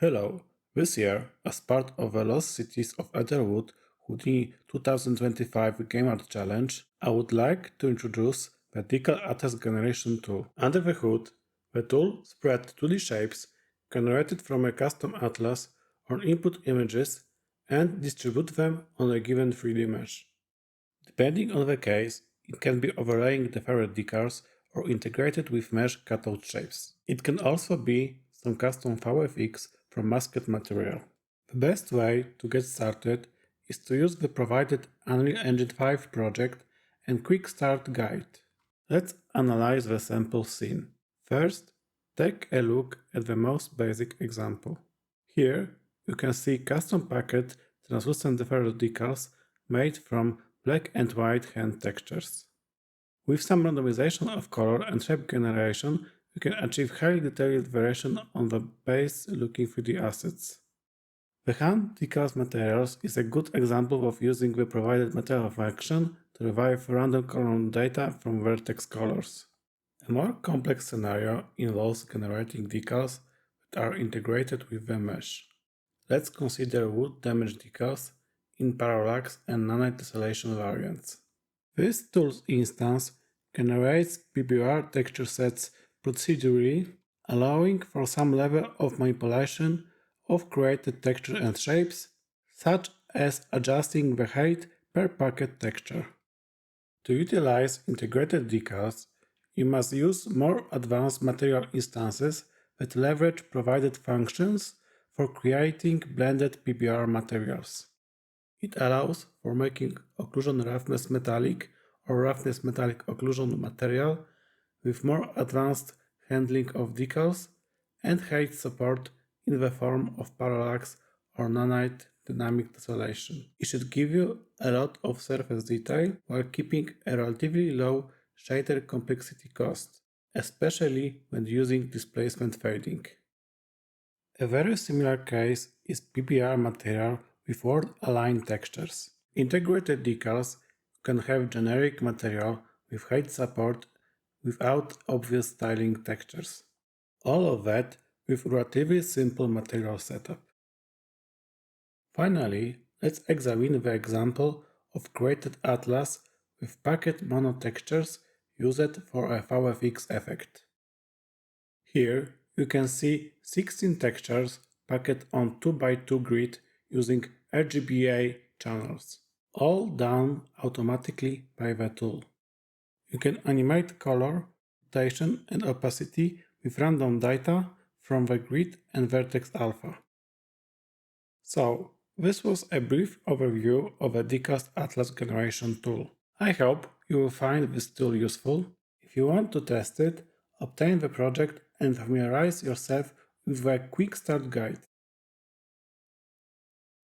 Hello, this year, as part of the Lost Cities of Elderwood Houdini 2025 Game Art Challenge, I would like to introduce the Decal Atlas Generation tool. Under the hood, the tool spreads 2D shapes generated from a custom atlas on input images and distribute them on a given 3D mesh. Depending on the case, it can be overlaying the favorite decals or integrated with mesh cutout shapes. It can also be some custom VFX from masked material. The best way to get started is to use the provided Unreal Engine 5 project and quick start guide. Let's analyze the sample scene. First, take a look at the most basic example. Here, you can see custom packet translucent deferred decals made from black and white hand textures. With some randomization of color and shape generation, you can achieve highly detailed variation on the base looking 3D assets. The hand decals materials is a good example of using the provided material function to revive random column data from vertex colors. A more complex scenario involves generating decals that are integrated with the mesh. Let's consider wood damage decals in parallax and nanite tessellation variants. This tool's instance generates PBR texture sets procedurally, allowing for some level of manipulation of created texture and shapes, such as adjusting the height per packet texture. To utilize integrated decals, you must use more advanced material instances that leverage provided functions for creating blended PBR materials. It allows for making occlusion roughness metallic or roughness metallic occlusion material with more advanced handling of decals and height support in the form of parallax or nanite dynamic tessellation. It should give you a lot of surface detail while keeping a relatively low shader complexity cost, especially when using displacement fading. A very similar case is PBR material with word-aligned textures. Integrated decals can have generic material with height support without obvious styling textures. All of that with relatively simple material setup. Finally, let's examine the example of created atlas with packet mono textures used for a VFX effect. Here you can see 16 textures packed on 2x2 grid using RGBA channels, all done automatically by the tool. You can animate color, rotation and opacity with random data from the grid and vertex alpha. So, this was a brief overview of the Decast Atlas Generation tool. I hope you will find this tool useful. If you want to test it, obtain the project and familiarize yourself with the quick start guide.